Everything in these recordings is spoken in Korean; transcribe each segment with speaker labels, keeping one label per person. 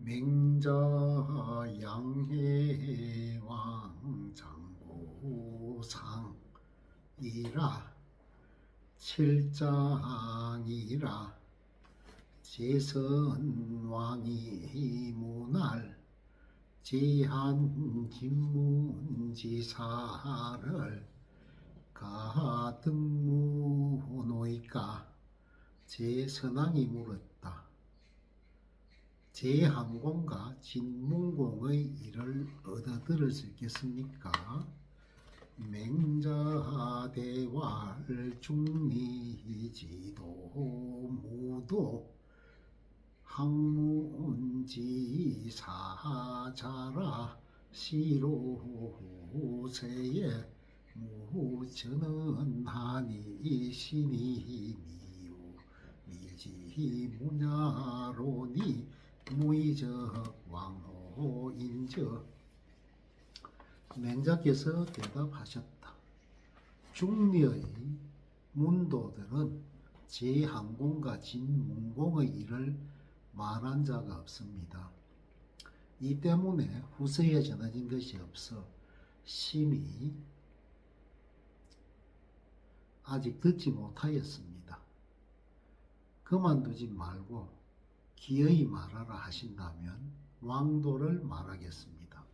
Speaker 1: 맹자 양해왕 장고상이라 칠장이라 제선왕이 문할 제한진문지사를 가등무노이까 제선왕이 물었다. 제한공과 진문공의 일을 얻어들을 수 있겠습니까? 맹자대왈 중리지도 무도 학문지사자라 시로세에 무전은하니 신이 미우 미지문야로니 무의적 왕호인저. 맹자께서 대답하셨다. 중리의 문도들은 제한공과 진문공의 일을 말한 자가 없습니다. 이 때문에 후세에 전해진 것이 없어 심히 아직 듣지 못하였습니다. 그만두지 말고 기어이 말하라 하신다면 왕도를 말하겠습니다.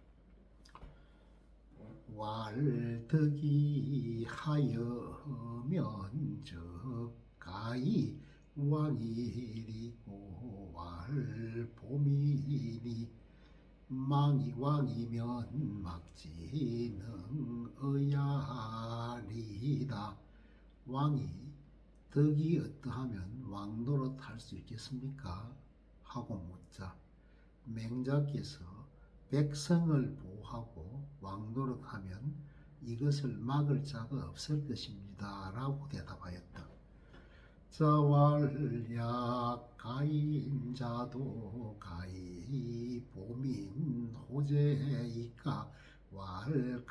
Speaker 1: 왈득이 하여면 적가이 왕이리고 왈봄이니 망이 왕이면 막지능 의야리다. 왕이 덕이 어떠하면 왕노릇 할 수 있겠습니까? 하고 묻자 맹자께서 백성을 보호하고 왕노릇하면 이것을 막을 자가 없을 것입니다 라고 대답하였다. 자왈약 가인자도 가이 보민 호재이까 왈가하니이다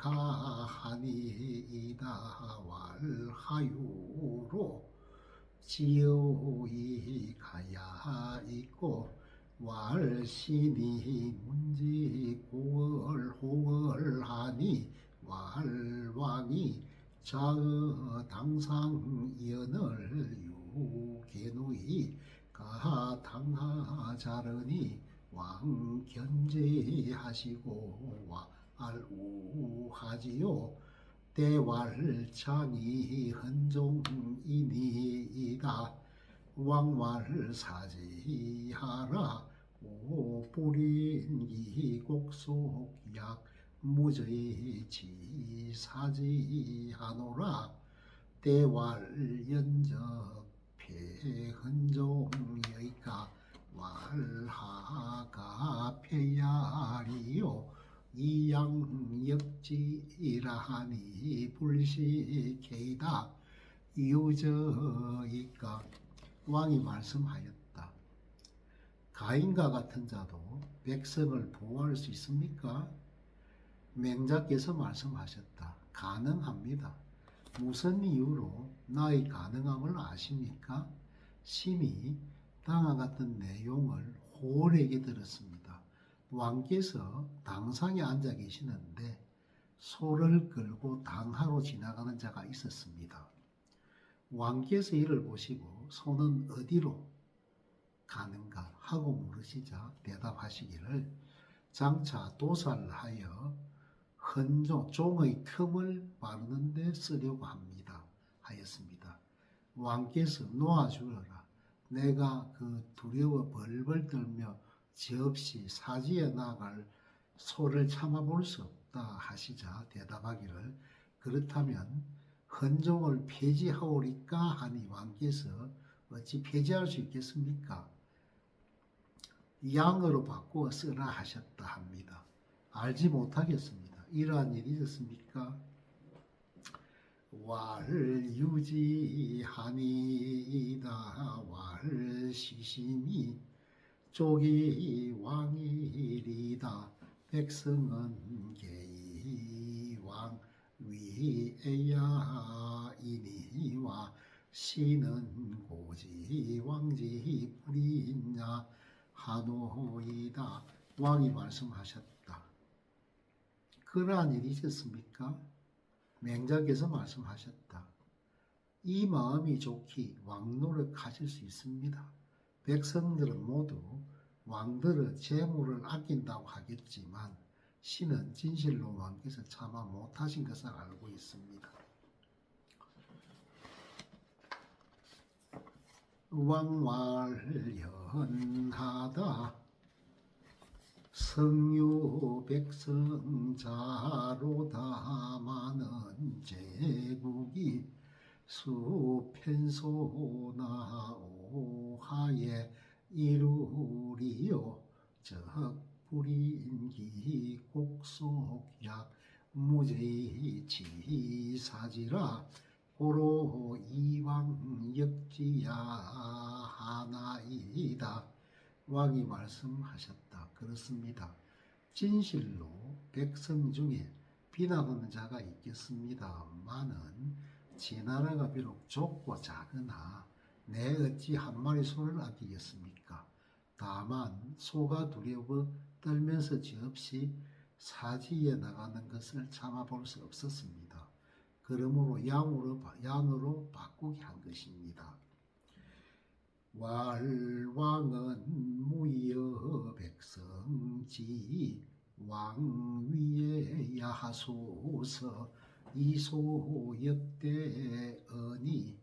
Speaker 1: 왈하유로 지요이 가야 있고 왈신이 문지 고월 호월하니 왈왕이 자의 당상연을 유개누이 가당하자르니 왕견제하시고 왈우하지요 대왈창이 헌종이니이다. 왕왈사지하라 오뿌린이 곡속약 무저이지사지하노라. 대왈연적 폐헌종여이까 왈하가 폐야리요 이양역지라하니 불시케이다. 유저이까. 왕이 말씀하였다. 가인과 같은 자도 백성을 보호할 수 있습니까? 맹자께서 말씀하셨다. 가능합니다. 무슨 이유로 나의 가능함을 아십니까? 심히 다음과 같은 내용을 호월에게 들었습니다. 왕께서 당상에 앉아 계시는데 소를 끌고 당하로 지나가는 자가 있었습니다. 왕께서 이를 보시고 소는 어디로 가는가 하고 물으시자 대답하시기를 장차 도살하여 헌종 종의 틈을 바르는 데 쓰려고 합니다 하였습니다. 왕께서 놓아주어라. 내가 그 두려워 벌벌 떨며 지없이 사지에 나갈 소를 참아볼 수 없다 하시자 대답하기를 그렇다면 헌종을 폐지하오리까 하니 왕께서 어찌 폐지할 수 있겠습니까? 양으로 바꾸어 쓰라 하셨다 합니다. 알지 못하겠습니다. 이러한 일이 있었습니까? 왈유지하니이다 왈시심이 쪽이 왕이리다. 백성은 개이왕 위에야이니와 시는 고지 왕지 불이냐 하노이다. 왕이 말씀하셨다. 그러한 일이 있었습니까? 맹자께서 말씀하셨다. 이 마음이 좋기 왕노릇하실 수 있습니다. 백성들은 모두 왕들의 재물을 아낀다고 하겠지만 신은 진실로 왕께서 차마 못하신 것을 알고 있습니다. 왕왈연하다 성유 백성자로다 많은 제국이 수편소나 오하에 이루리요 적불인기 곡속약 무제지사지라 고로 이왕 역지야 하나이다. 왕이 말씀하셨다. 그렇습니다. 진실로 백성 중에 비난하는 자가 있겠습니다마는 지 나라가 비록 좁고 작으나 내 어찌 한 마리 소를 아끼겠습니까? 다만 소가 두려워 떨면서 지없이 사지에 나가는 것을 참아볼 수 없었습니다. 그러므로 양으로 바꾸게 한 것입니다. 왕은 무여 백성지 왕위에 야소서 이소역대언이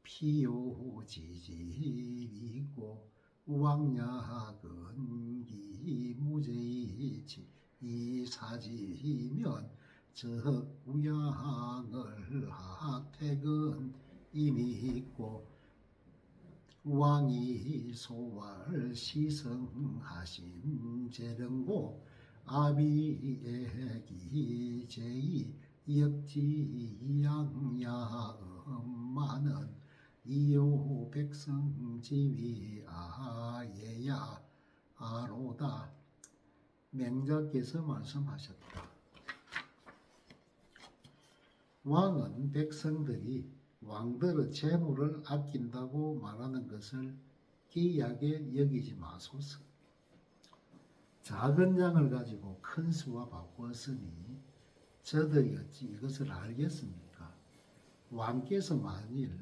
Speaker 1: 피요지지이고 왕약은기 무제이지 이사지면 적우양을 하택은 이미 있고 왕이 소왈 시성하신 재령고 아비애기 제이 역지양야엄마는 이요 백성지위 아예야 아로다. 맹자께서 말씀하셨다. 왕은 백성들이 왕들의 재물을 아낀다고 말하는 것을 기이하게 여기지 마소서. 작은 양을 가지고 큰 수와 바꾸었으니 저들이 어찌 이것을 알겠습니까? 왕께서 만일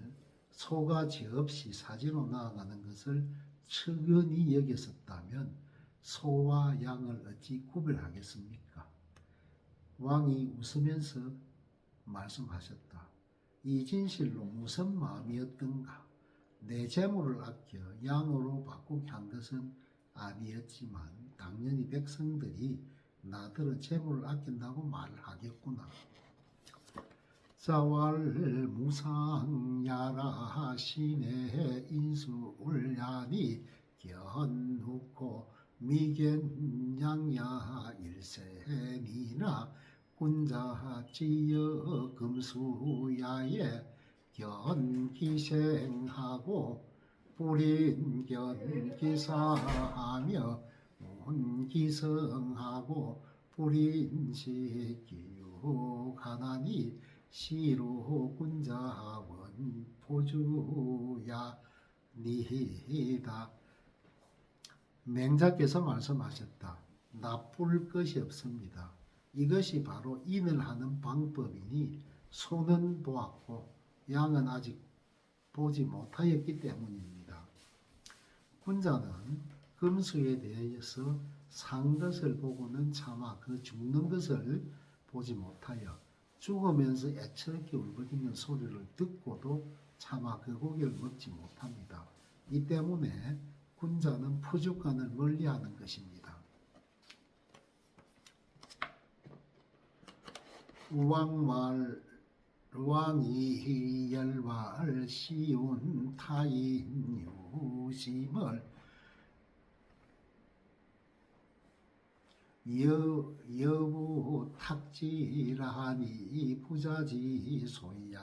Speaker 1: 소가 지없이 사지로 나아가는 것을 측은히 여겼었다면 소와 양을 어찌 구별하겠습니까? 왕이 웃으면서 말씀하셨다. 이 진실로 무슨 마음이었던가? 내 재물을 아껴 양으로 바꾸게 한 것은 아니었지만 당연히 백성들이 나더러 재물을 아낀다고 말을 하겠구나. 자왈 무상야라 신의 인수울야니 견후코 미견양야 일세니나 군자지여 금수야에 견기생하고 불인견기사하며 문기성하고 불인식기육하나니 시로군자원 포주야 니히다. 맹자께서 말씀하셨다. 나쁠 것이 없습니다. 이것이 바로 인을 하는 방법이니 소는 보았고 양은 아직 보지 못하였기 때문입니다. 군자는 금수에 대해서 산 것을 보고는 차마 그 죽는 것을 보지 못하여 죽으면서 애처롭게 울부짖는 소리를 듣고도 차마 그 고기를 먹지 못합니다. 이 때문에 군자는 푸죽간을 멀리하는 것입니다. 왕이 열왈 시운 타인 유심을 여부 탁지라니 부자지 소야로이다.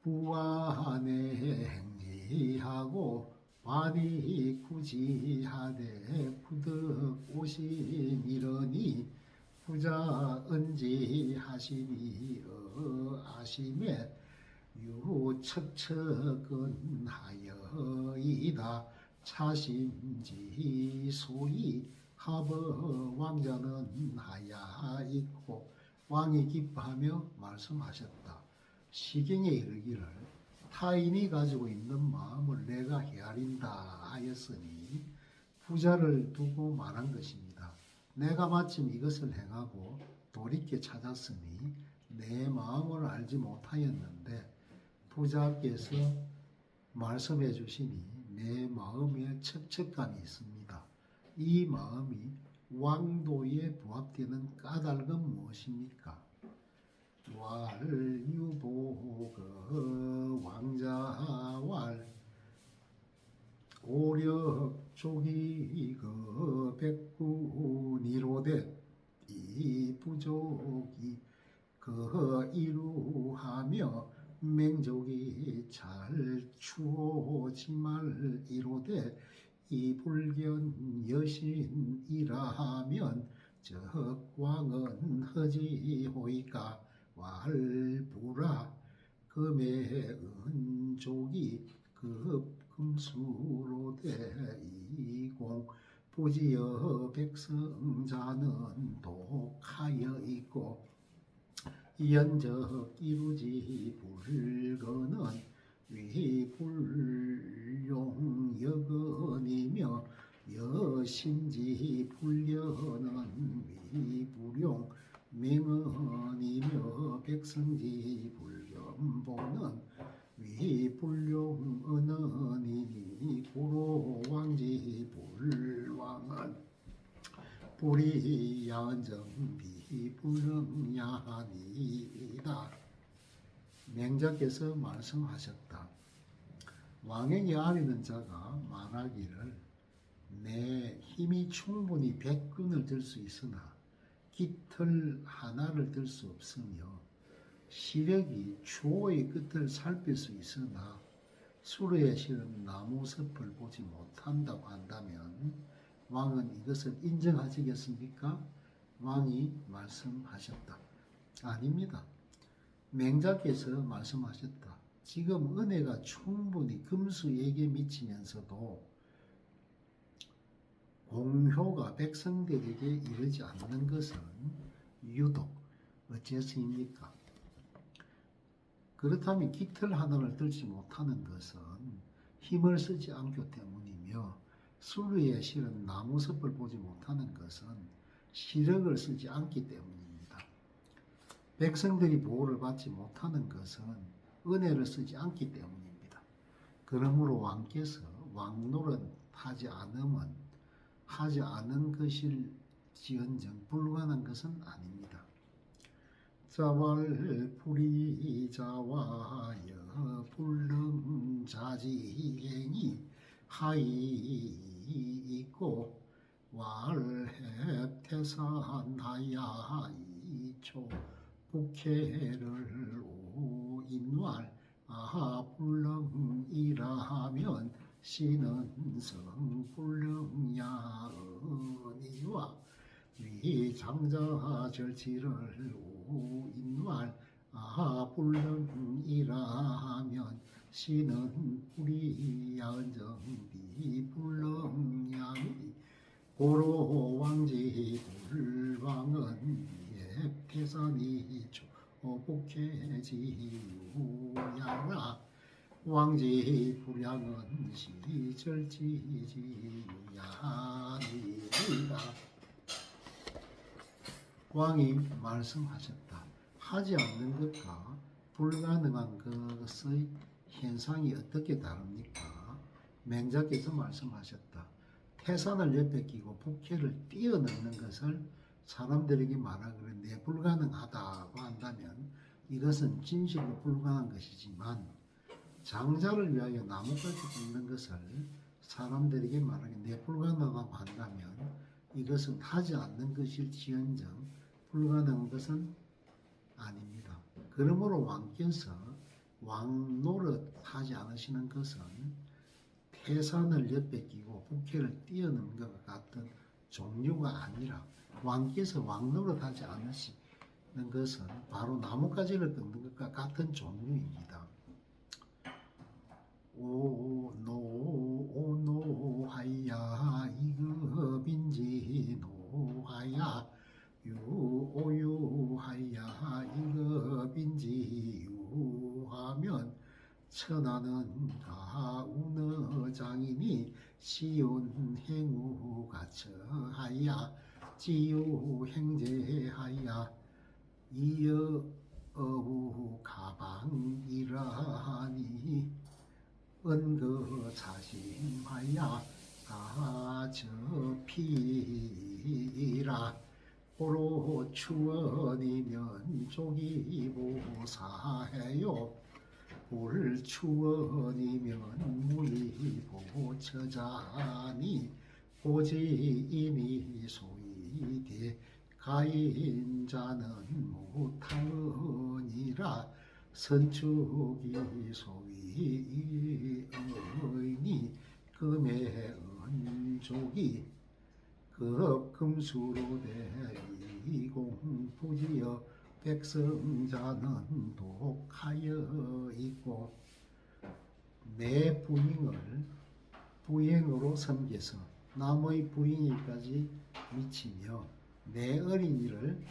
Speaker 1: 부안에 행리하고 발이 구지하되 부득 오심이러니 부자 은지하시니 아심에 또 척척은 하여이다. 차심지 소위 하버 왕자는 하야 있고 왕이 기뻐하며 말씀하셨다. 시경에 이르기를 타인이 가지고 있는 마음을 내가 헤아린다 하였으니 부자를 두고 말한 것입니다. 내가 마침 이것을 행하고 돌이켜 찾았으니 내 마음을 알지 못하였는데 부자께서 말씀해 주시니 내 마음에 척척감이 있습니다. 이 마음이 왕도에 부합되는 까닭은 무엇입니까? 왈유보그 왕자왈 오력족이 그 백군이로되 이 부족이 그 이루하며 맹족이 잘 추오지말 이로되 이 불견 여신이라하면 적왕은 허지호이까 왈부라 금의 은족이 급금수로되 이공 부지여 백성자는 독하여 있고 연적 이루지 불거는 위불용 여건이며 여심지 불려는 위불용 명언이며 백성지 불견보는 위불용 언언이니 고로왕지 불왕은 불이야언정 비불능야니이다. 맹자께서 말씀하셨다. 왕에게 아뢰는 자가 말하기를 내 힘이 충분히 백군을 들 수 있으나 깃털 하나를 들 수 없으며 시력이 추호의 끝을 살필 수 있으나 수레에 실은 나무 섭을 보지 못한다고 한다면 왕은 이것을 인정하시겠습니까? 왕이 말씀하셨다. 아닙니다. 맹자께서 말씀하셨다. 지금 은혜가 충분히 금수에게 미치면서도 공효가 백성들에게 이르지 않는 것은 유독 어째서입니까? 그렇다면 깃털 하나를 들지 못하는 것은 힘을 쓰지 않기 때문이며 수르에 실은 나무섭을 보지 못하는 것은 시력을 쓰지 않기 때문입니다. 백성들이 보호를 받지 못하는 것은 은혜를 쓰지 않기 때문입니다. 그러므로 왕께서 왕노릇 하지 않은 것일지언정 불가능한 것은 아닙니다. 자왈 불이자와여 불능자지행이 하이 있고 왈heb태산하야 이초 북해를 오인왈 불능이라하면 신은성 불능야은이와 위장자 절치를 오인왈 불능이라하면 신은 불이야은정 비불능야미 고로왕지 불왕은 예태산이 복해지유야라 왕지 불량은 시절지지유야니이다. 왕이 말씀하셨다. 하지 않는 것과 불가능한 것의 현상이 어떻게 다릅니까? 맹자께서 말씀하셨다. 태산을 옆에 끼고 북해를 뛰어넘는 것을 사람들에게 말하기를 불가능하다고 한다면 이것은 진실로 불가능한 것이지만 장자를 위하여 나무까지 굽는 것을 사람들에게 말하기 불가능하다고 한다면 이것은 하지 않는 것일지언정 불가능한 것은 아닙니다. 그러므로 왕께서 왕노릇 하지 않으시는 것은 태산을 옆에 끼고 북해를 뛰어넘는 것과 같은 종류가 아니라 왕께서 왕노릇 하지 않으시는 것은 바로 나뭇가지를 꺾는 것과 같은 종류입니다. 천하는 가우너 장인이 시온 행우가 처하야 지유 행제하야 이어 어우 가방이라니 은거 자심하야 가저피라 고로 추원이면 족이 보사해요 불추원이면 무리보처자니 고지인이 소이되 가인자는 못하느니라 선축이 소위의니 금의 은족이 급금수로 대이공 부지여 백성자는 독하여 있고 내 부인을 부인으로 섬겨서 남의 부인에까지 미치며 내 어린이를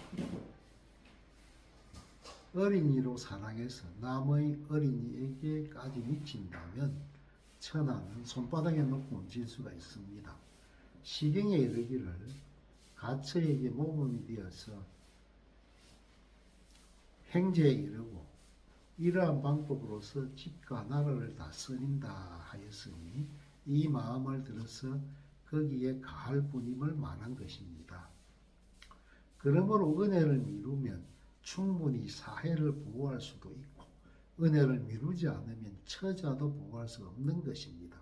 Speaker 1: 어린이로 사랑해서 남의 어린이에게까지 미친다면 천하는 손바닥에 놓고 얹을 수가 있습니다. 시경에 이르기를 가처에게 모범이 되어서 행제에 이르고 이러한 방법으로서 집과 나라를 다스린다 하였으니 이 마음을 들어서 거기에 가할 뿐임을 말한 것입니다. 그러므로 은혜를 미루면 충분히 사해를 보호할 수도 있고 은혜를 미루지 않으면 처자도 보호할 수 없는 것입니다.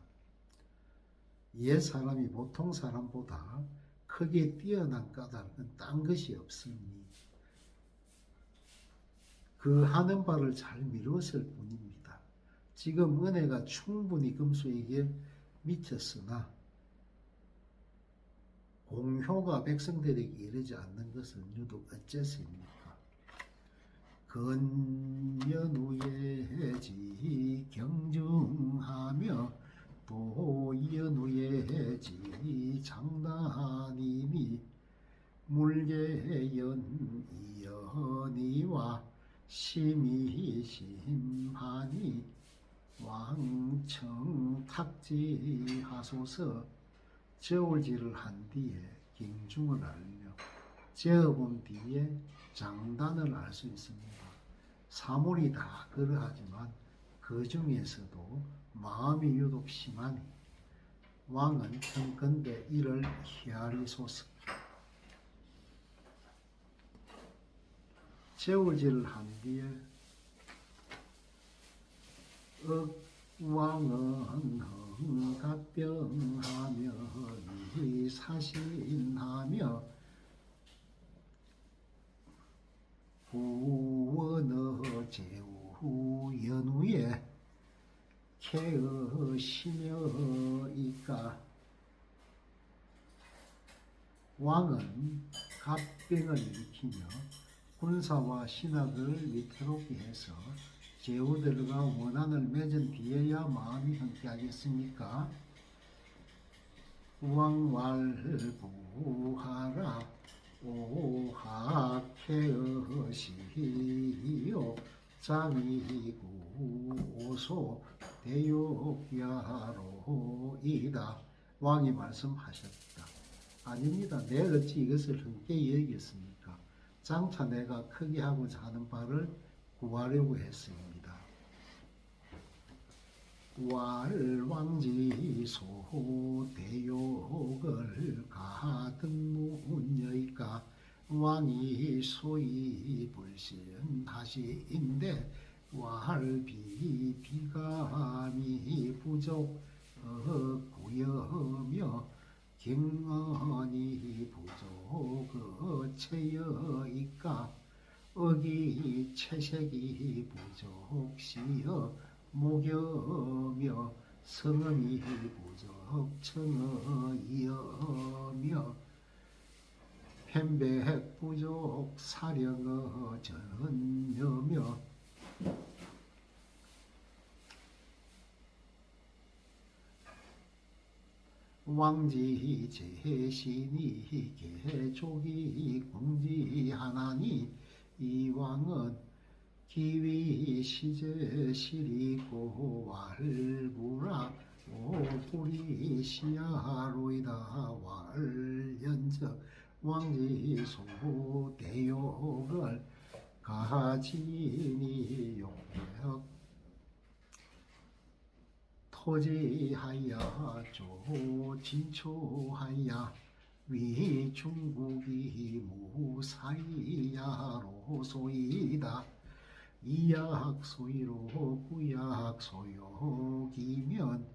Speaker 1: 옛 사람이 보통 사람보다 크게 뛰어난 까닭은 딴 것이 없으니 그 하는 바를 잘 미뤘을 뿐입니다. 지금 은혜가 충분히 금수에게 미쳤으나 공효가 백성들에게 이르지 않는 것은 유독 어째서입니까? 건연우예지 경중하며 또 연우예지 장단이니 물계연 이연이와 심의심하니 왕청 탁지하소서. 저울질을 한 뒤에 경중을 알며 재어본 뒤에 장단을 알 수 있습니다. 사물이 다 그러하지만 그 중에서도 마음이 유독 심하니 왕은 평건대 이를 헤아리소서. 재울질을 한 뒤에 왕은 갑병하며 사신하며 구원어 제후 연후에 캐으시며 이까. 왕은 갑병을 일으키며 군사와 신하들을 위태롭게 해서 제후들과 원한을 맺은 뒤에야 마음이 함께하겠습니까? 왕왈부하라 오하케어시요 자미구오소 대욕야로이다. 왕이 말씀하셨다. 아닙니다. 내 어찌 이것을 흔쾌히 여기겠습니까? 장차 내가 크게 하고자 하는 바를 구하려고 했습니다. 왈왕지소 대욕을 가등문여이까. 왕이 소위 불신하시인데 왈비 비감이 부족 구여며 경언이 부족 체여이까. 어기 채색이 부족시여 목여며 성음이 부족 청어이여며 편백 부족 사령어 전여며 왕지 제신이 개족이 공지하나니 이 왕은 기위 시제 시리고 왈부라 오불이 시야로이다 왈연적 왕지소 대욕을 가지니 용역 토지하야 조진초하야 위중국이 무사이야로소이다 이약소이로 구약소욕이면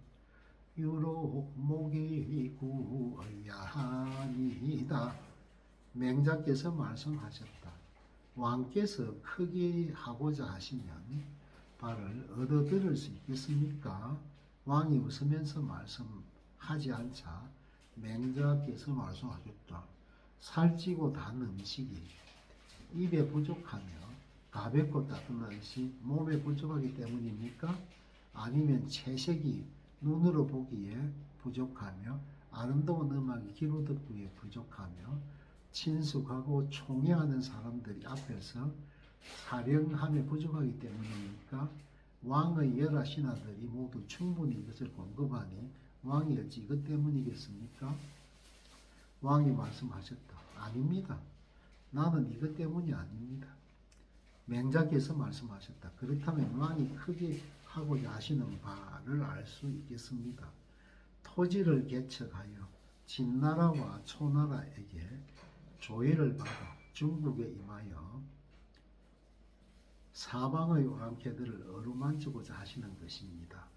Speaker 1: 유록 목이구의야하니다. 맹자께서 말씀하셨다. 왕께서 크게 하고자 하시면 발을 얻어들을 수 있겠습니까? 왕이 웃으면서 말씀하지 않자 맹자께서 말씀하셨다. 살찌고 단 음식이 입에 부족하며 가볍고 따뜻한 것이 몸에 부족하기 때문입니까? 아니면 채색이 눈으로 보기에 부족하며 아름다운 음악이 귀로 듣기에 부족하며 친숙하고 총애하는 사람들이 앞에서 사령함에 부족하기 때문입니까? 왕의 열하 신하들이 모두 충분히 이것을 공급하니 왕이 어찌 이것 때문이겠습니까? 왕이 말씀하셨다. 아닙니다. 나는 이것 때문이 아닙니다. 맹자께서 말씀하셨다. 그렇다면 왕이 크게 하고자 하시는 바를 알 수 있겠습니다. 토지를 개척하여 진나라와 초나라에게 조의를 받아 중국에 임하여 사방의 왕쾌들을 어루만지고자 하시는 것입니다.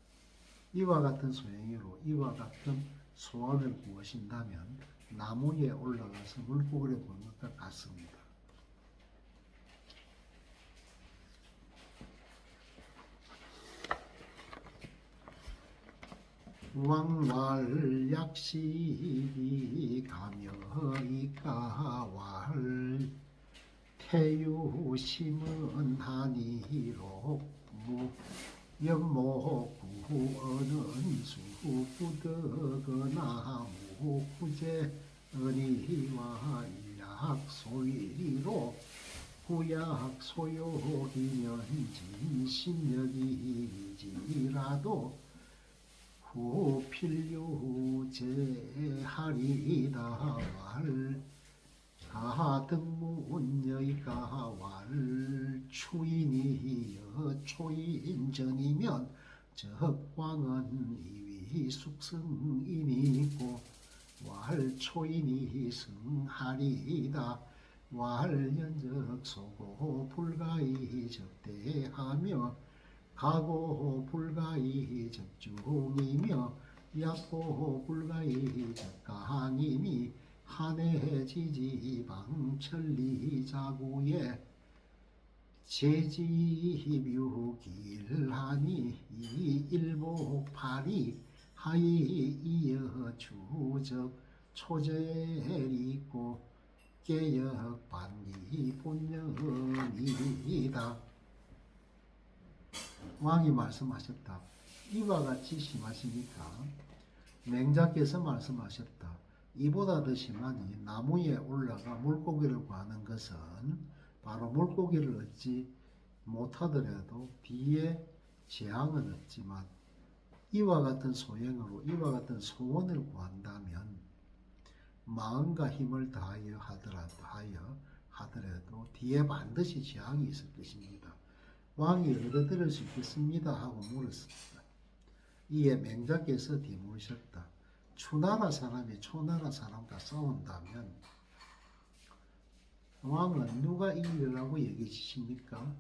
Speaker 1: 이와 같은 소행으로 이와 같은 소원을 구하신다면 나무 위에 올라가서 물고기를 보는 것과 같습니다. 왕왈약식이 가며이가왈 태유심은 하니로 연모구어는 수구덕거나 무구제 은희와 약소위로 구약소욕이면 진신력이지라도 후필류제하리다 왈 가등문여이가 왈 추인이여 초인전이면 적광은 이위 숙승이니고 왈 초인이 승하리다 왈 연적 소고 불가이 적대하며 가고 불가이 적중이며 약고 불가이 적강이니 한해지지방 천리자구에 제지묘길하니 이일복팔이 하이 이어 주적 초제리고 개역반기 본령이다. 왕이 말씀하셨다. 이와 같이 심하십니까? 맹자께서 말씀하셨다. 이보다 더 심하니 나무에 올라가 물고기를 구하는 것은 바로 물고기를 얻지 못하더라도 뒤에 재앙은 없지만 이와 같은 소행으로 이와 같은 소원을 구한다면 마음과 힘을 다하여 하더라도 뒤에 반드시 재앙이 있을 것입니다. 왕이 얻어들을 수 있겠습니다 하고 물었습니다. 이에 맹자께서 뒤물으셨다. 추나라 사람이 초나라 사람과 싸운다면 왕은 누가 이기라고 얘기하십니까?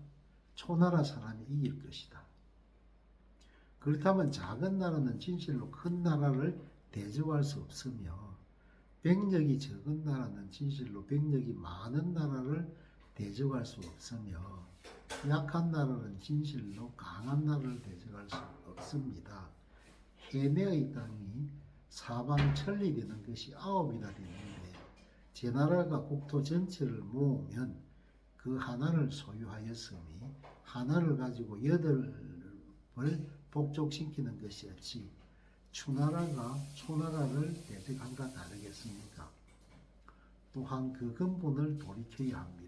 Speaker 1: 초나라 사람이 이길 것이다. 그렇다면 작은 나라는 진실로 큰 나라를 대적할 수 없으며 병력이 적은 나라는 진실로 병력이 많은 나라를 대적할 수 없으며 약한 나라는 진실로 강한 나라를 대적할 수 없습니다. 해내의 땅이 사방 천리되는 것이 9이나 되는데 제 나라가 국토 전체를 모으면 그 하나를 소유하였으니 하나를 가지고 8을 복족시키는 것이 없이 추나라가 초나라를 대적한가 다르겠습니까? 또한 그 근본을 돌이켜야 합니다.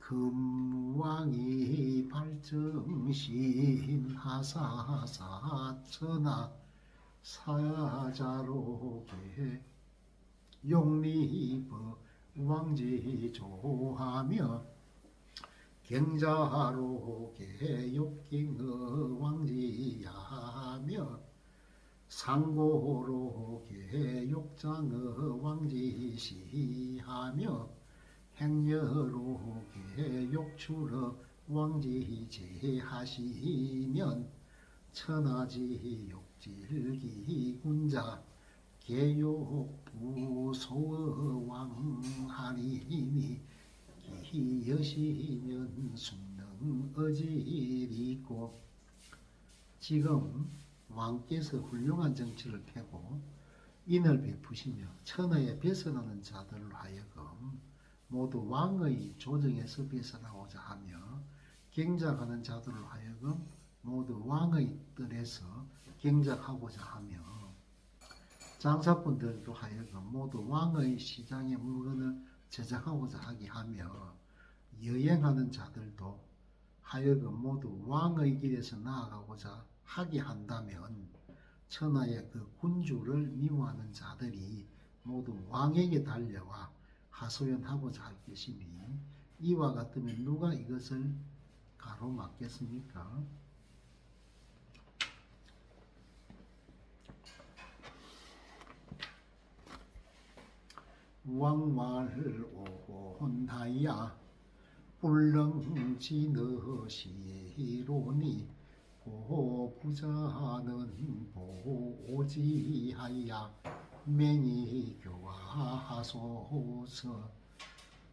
Speaker 1: 금왕이 발정신 하사사천하 사자로게 용리버 왕지조하며 경자로게 욕경의 왕지야하며 상고로게 욕장의 왕지시하며 행여로게 욕출의 왕지제하시면 천하지 욕질기 군자 개욕부소의 왕하리니 기여시면 순능 어질이고. 지금 왕께서 훌륭한 정치를 펴고 인을 베푸시며 천하에 벗어나는 자들로 하여금 모두 왕의 조정에서 벗어나고자 하며 경작하는 자들로 하여금 모두 왕의 뜰에서 경작하고자 하며 장사꾼들도 하여금 모두 왕의 시장의 물건을 제작하고자 하게 하며 여행하는 자들도 하여금 모두 왕의 길에서 나아가고자 하게 한다면 천하의 그 군주를 미워하는 자들이 모두 왕에게 달려와 하소연하고자 할 것이니 이와 같으면 누가 이것을 가로막겠습니까? 왕말 오혼하야 뿔렁지너시로니 고부자는 보지하야 맹이교화하소서.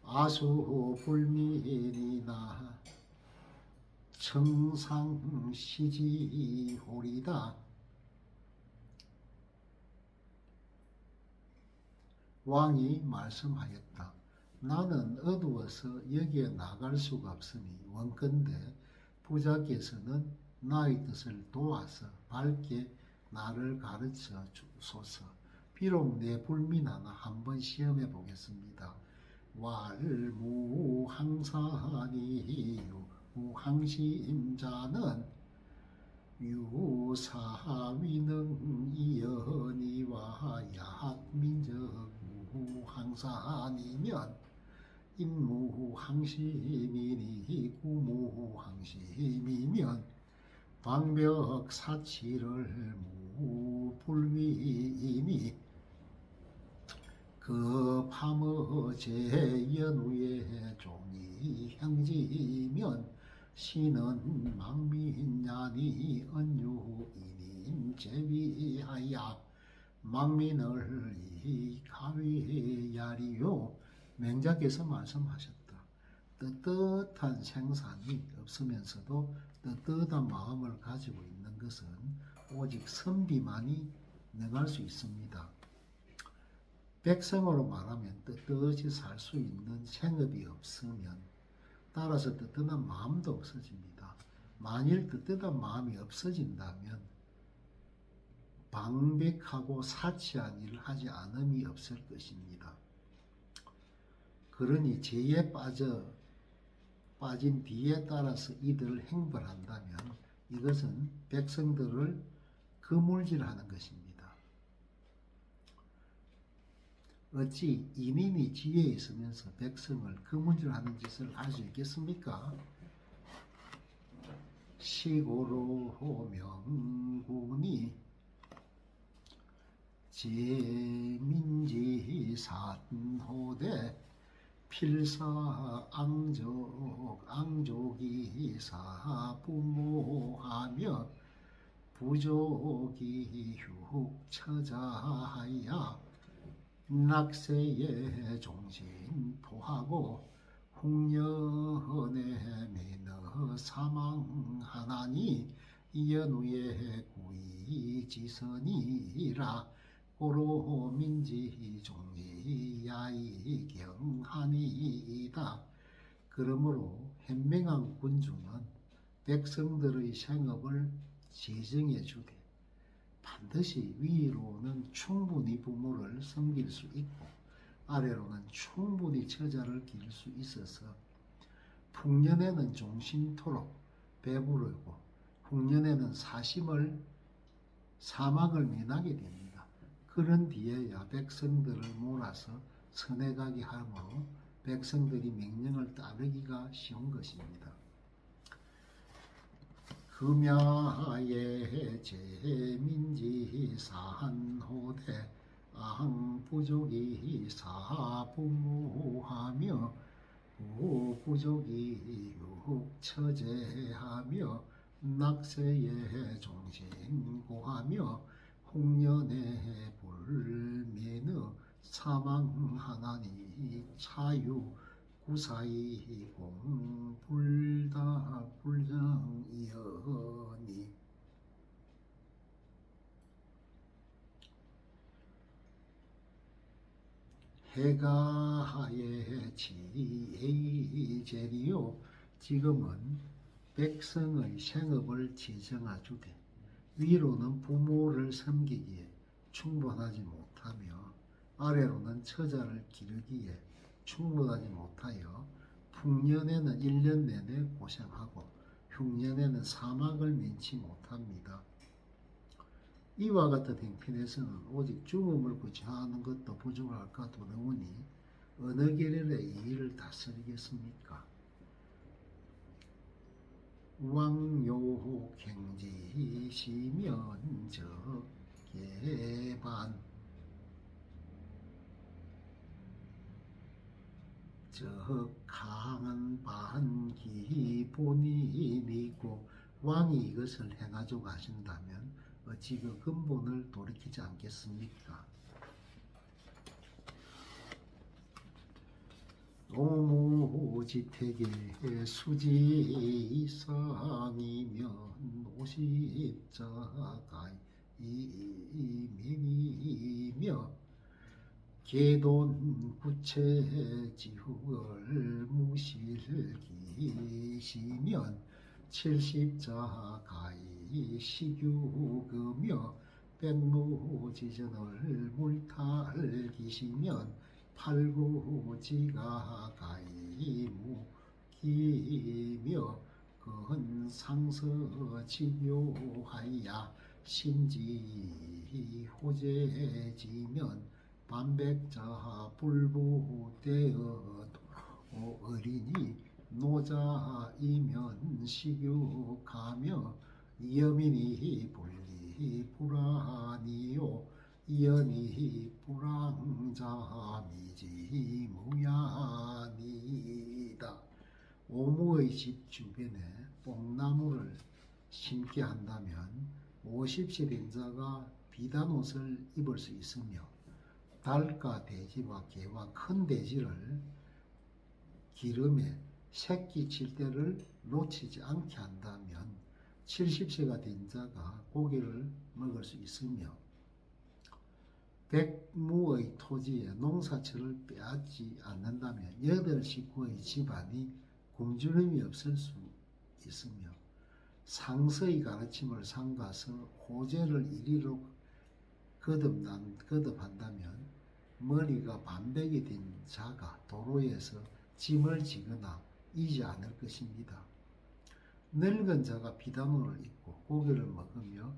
Speaker 1: 아수불민이나 청상시지호리다. 왕이 말씀하였다. 나는 어두워서 여기에 나갈 수가 없으니 원컨대 부자께서는 나의 뜻을 도와서 밝게 나를 가르쳐 주소서. 비록 내 불민 하나 한번 시험해 보겠습니다. 왈무항사니 유항심자는 유사위능이여니와 야민적무항사니면 인무항심이니 구무항심이면 방벽사치를 무불위이니 그 파머 제연우의 종이 형지면 신은 망민야니 언유이님 제비하야 망민을 이 가위야리요. 맹자께서 말씀하셨다. 떳떳한 생산이 없으면서도 떳떳한 마음을 가지고 있는 것은 오직 선비만이 능할 수 있습니다. 백성으로 말하면 떳떳이 살 수 있는 생업이 없으면 따라서 떳떳한 마음도 없어집니다. 만일 떳떳한 마음이 없어진다면 방백하고 사치한 일을 하지 않음이 없을 것입니다. 그러니 죄에 빠진 뒤에 따라서 이들을 행벌한다면 이것은 백성들을 그물질하는 것입니다. 어찌 이민이 지혜에 있으면서 백성을 그물질하는 짓을 할 수 있겠습니까? 시고로 명군이 제민지산호대 필사앙족이사 부모하며 부족이 흉처자하야 낙세의 종신 토하고 홍련의 매너 사망하나니 연우의 구이지선이라 고로민지 종지야이 경하니이다. 그러므로 현명한 군주는 백성들의 생업을 제정해 주되 반드시 위로는 충분히 부모를 섬길 수 있고 아래로는 충분히 처자를 기를 수 있어서 풍년에는 종신토록 배부르고 풍년에는 사막을 면하게 됩니다. 그런 뒤에야 백성들을 몰아서 선해가게 하므로 백성들이 명령을 따르기가 쉬운 것입니다. 금야에 제민지 사한호대 아항부족이 사부무하며 부부족이 육처제하며 낙세에 종신고하며 홍련의 불면의 사망하나니 차유 구사이 공불다 불정이여니. 해가 하에 지혜의 재리요 지금은 백성의 생업을 지정하주되 위로는 부모를 섬기기에 충분하지 못하며 아래로는 처자를 기르기에 충분하지 못하여 풍년에는 1년 내내 고생하고 흉년에는 사막을 면치 못합니다. 이와 같은 행편에서는 오직 죽음을 구제하는 것도 부족할까 두려우니 어느 계렬의 이의를 다스리겠습니까? 왕요갱지시면적 개반 적강한 반기 본인이 있고 왕이 이것을 행하자고 하신다면 어찌 그 근본을 돌이키지 않겠습니까? 노무지택의 수지 이상이면 50자가 이민이며 개돈 부채지후를 무실기시면 70자가 시규금며 백무지전을 물탈기시면 팔구지가 가이무기며 그흔 상서지교하야 신지호재지면 반백자 불부대어 어린이 노자이면 시규가며 이여민이 불리 불안이요 이연이 불황자미지 무야니다. 오무의 집 주변에 뽕나무를 심게 한다면 50세 된 자가 비단 옷을 입을 수 있으며 달과 돼지와 개와 큰 돼지를 기름에 새끼 칠 때를 놓치지 않게 한다면 70세가 된 자가 고기를 먹을 수 있으며 백무의 토지에 농사철을 빼앗지 않는다면 8식구의 집안이 굶주림이 없을 수 있으며 상서의 가르침을 삼가서 호재를 이리로 거듭한다면 머리가 반백이 된 자가 도로에서 짐을 지거나 이지 않을 것입니다. 늙은 자가 비단옷을 입고 고기를 먹으며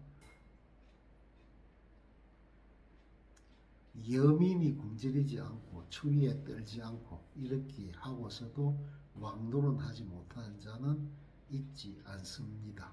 Speaker 1: 여민이 굶주리지 않고 추위에 떨지 않고 이렇게 하고서도 왕노릇하지 못하는 자는 있지 않습니다.